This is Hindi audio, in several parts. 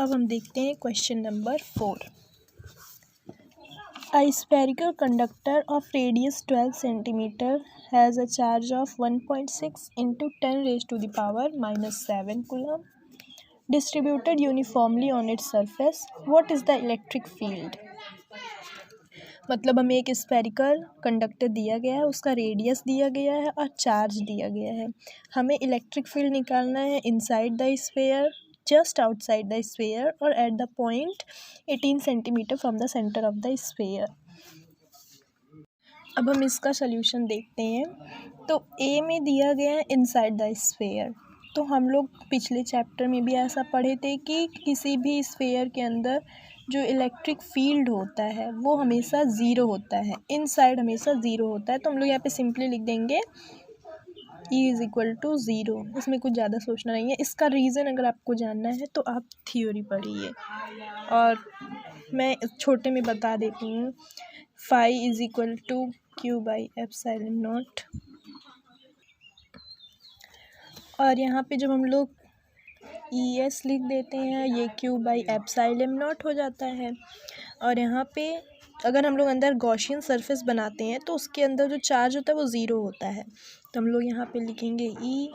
अब हम देखते हैं question number 4। A spherical conductor of radius 12 cm has a charge of 1.6 into 10 raised to the power minus 7 coulomb distributed uniformly on its surface. What is the electric field? मतलब हमें एक स्फेरिकल कंडक्टर दिया गया है, उसका रेडियस दिया गया है और चार्ज दिया गया है। हमें इलेक्ट्रिक फील्ड निकालना है inside the sphere, just outside the sphere और at the point 18 centimetre from the centre of the sphere. अब हम इसका सल्यूशन देखते हैं। तो ए में दिया गया है इनसाइड द स्फीयर। तो हम लोग पिछले चैप्टर में भी ऐसा पढ़े थे कि किसी भी स्फीयर के अंदर जो इलेक्ट्रिक फील्ड होता है वो हमेशा ज़ीरो होता है, इनसाइड हमेशा ज़ीरो होता है। तो हम लोग यहाँ पे सिंपली लिख देंगे E is equal to zero. इसमें कुछ ज़्यादा सोचना नहीं है। इसका रीज़न अगर आपको जानना है तो आप थ्योरी पढ़िए, और मैं छोटे में बता देती हूँ। Phi is equal to q by epsilon not, और यहाँ पे जब हम लोग ES लिख देते हैं ये क्यू बाई एप्सिलॉन नॉट हो जाता है। और यहाँ पे अगर हम लोग अंदर गॉसियन सरफेस बनाते हैं तो उसके अंदर जो चार्ज होता है वो ज़ीरो होता है। तो हम लोग यहाँ पे लिखेंगे E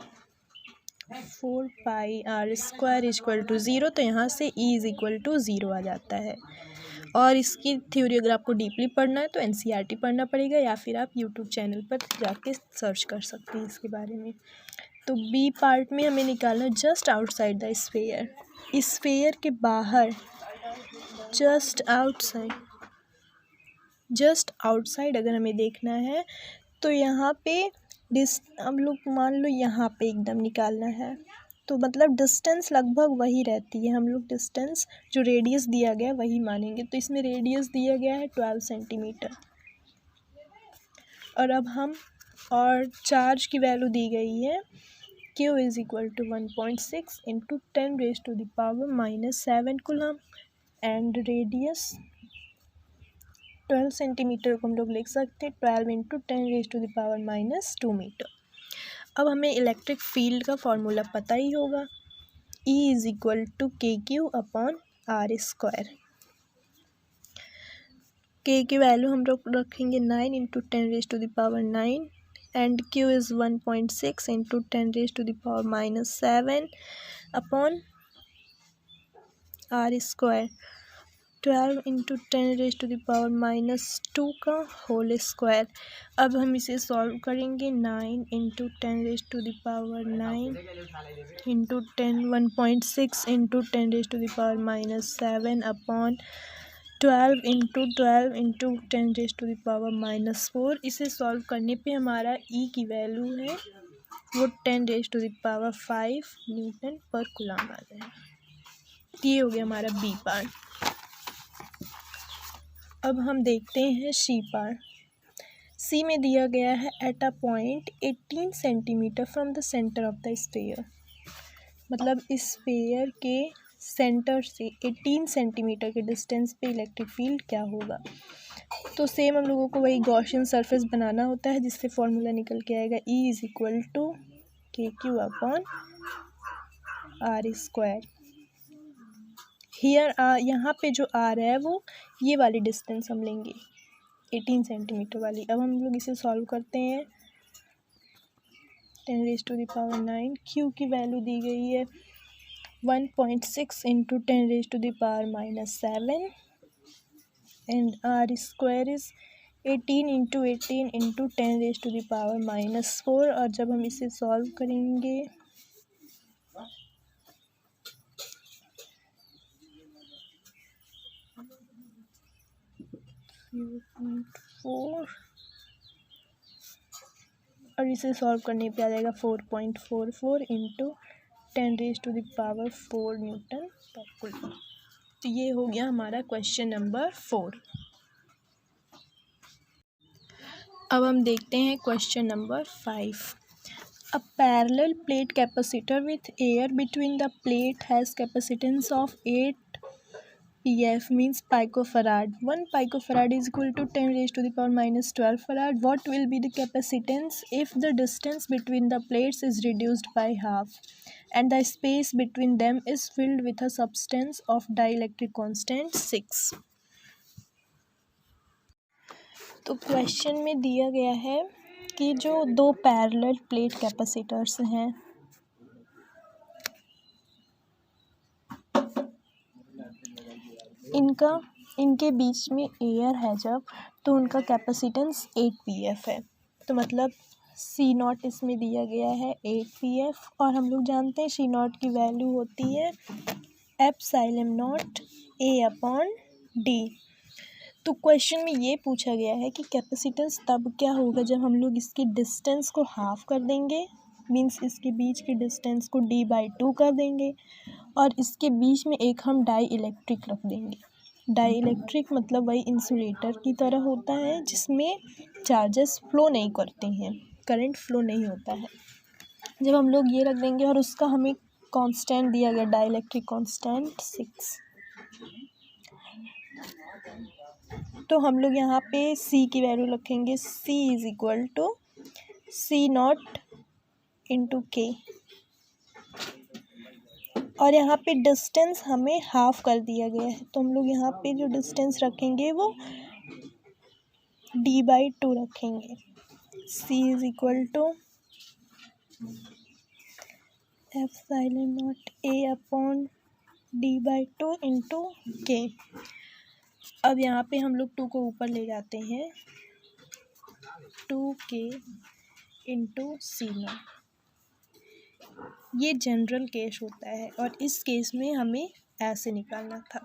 4 pi R square equal to zero. तो यहाँ से E is equal to zero आ जाता है। और इसकी थ्योरी अगर आपको डीपली पढ़ना है तो NCERT पढ़ना पड़ेगा, या फिर आप यूट्यूब चैनल पर जाके सर्च कर सकते हैं इसके बारे में। तो बी पार्ट में हमें निकालना है just outside the sphere. Sphere के बाहर जस्ट आउटसाइड अगर हमें देखना है तो यहाँ पे हम लोग मान लो यहाँ पे एकदम निकालना है, तो मतलब डिस्टेंस लगभग वही रहती है। हम लोग डिस्टेंस जो रेडियस दिया गया है वही मानेंगे। तो इसमें रेडियस दिया गया है 12 सेंटीमीटर, और अब हम और चार्ज की वैल्यू दी गई है Q is equal to 1.6 into 10 raise to the power minus 7 coulomb, and radius 12 centimetre को हम लोग लिख सकते हैं 12 into 10 raise to the power minus 2 metre. अब हमें इलेक्ट्रिक फील्ड का फॉर्मूला पता ही होगा, E is equal to KQ upon R square. K की वैल्यू हम लोग रखेंगे 9 into 10 raise to the power 9, and Q is 1.6 into 10 raise to the power minus 7 upon R square 12 into 10 raise to the power minus 2 का होल स्क्वायर। अब हम इसे सॉल्व करेंगे। 9 into 10 raise to the power 9 into 10 1.6 into 10 raise to the power minus 7 upon 12 into 10 raise to the power minus 4। इसे सॉल्व करने पे हमारा E की वैल्यू है वो 10 raise to the power 5 newton पर कूलम आ जाए। ये हो गया हमारा बी पार्ट। अब हम देखते हैं सी पार्ट। सी में दिया गया है at a point 18 centimetre from the centre of the sphere. मतलब इस स्फीयर के सेंटर से 18 सेंटीमीटर के डिस्टेंस पे इलेक्ट्रिक फील्ड क्या होगा। तो सेम हम लोगों को वही गॉसियन सरफेस बनाना होता है, जिससे फॉर्मूला निकल के आएगा E is equal to KQ upon R square. Here यहाँ पे जो R है वो ये वाली डिस्टेंस हम लेंगे 18 सेंटीमीटर वाली। अब हम लोग इसे सॉल्व करते हैं। 10 raise to the power 9, Q की वैल्यू दी गई है 1.6 into 10 raise to the power minus 7, and R square is 18 into 10 raise to the power minus 4। और जब हम इसे सॉल्व करेंगे 0.4, और इसे सॉल्व करने पे आ जाएगा 4.44 into 10 raise to the power 4 newton पर कूलम। तो ये हो गया हमारा क्वेश्चन नंबर 4। अब हम देखते हैं question number 5। A parallel plate capacitor with air between the plate has capacitance of 8 PF means picofarad. 1 picofarad is equal to 10 raised to the power minus 12 farad. What will be the capacitance if the distance between the plates is reduced by half and the space between them is filled with a substance of dielectric constant 6. तो क्वेश्चन में दिया गया है कि जो दो पैरेलल प्लेट कैपेसिटर्स हैं इनके बीच में एयर है जब, तो उनका कैपेसिटेंस 8 pf है। तो मतलब सी नॉट इसमें दिया गया है 8 pf, और हम लोग जानते हैं सी नॉट की वैल्यू होती है epsilon not a upon D. तो क्वेश्चन में ये पूछा गया है कि कैपेसिटेंस तब क्या होगा जब हम लोग इसकी डिस्टेंस को हाफ कर देंगे, मींस इसके बीच की डिस्टेंस को d/2 कर देंगे, और इसके बीच में एक हम डाई इलेक्ट्रिक रख देंगे। डाई इलेक्ट्रिक मतलब वही इंसुलेटर की तरह होता है जिसमें चार्जेस फ्लो नहीं करते हैं, करंट फ्लो नहीं होता है। जब हम लोग ये रख देंगे और उसका हमें कांस्टेंट दिया गया डाई इलेक्ट्रिक कांस्टेंट 6, तो हम लोग यहाँ पे C की वैल्यू रखेंगे C is equal to C not into K, और यहाँ पे डिस्टेंस हमें हाफ कर दिया गया है, तो हम लोग यहाँ पे जो डिस्टेंस रखेंगे वो d/2 रखेंगे। C is equal to epsilon not A upon d/2 into K। अब यहाँ पे हम लोग 2 को ऊपर ले जाते हैं, 2K इंटू C नॉट। ये जनरल केस होता है और इस केस में हमें ऐसे निकालना था।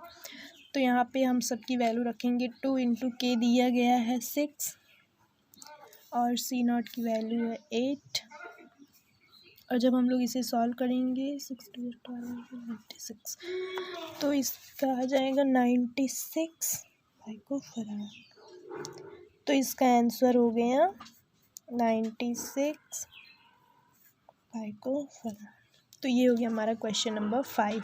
तो यहाँ पे हम सबकी वैल्यू रखेंगे, 2 इंटू K दिया गया है 6 और C नॉट की वैल्यू है 8, और जब हम लोग इसे सॉल्व करेंगे 6 2 12 96, तो इसका आ जाएगा 96 पाइकोफैराड। तो इसका आंसर हो गया 96 पाइकोफैराड। तो ये हो गया हमारा क्वेश्चन नंबर 5।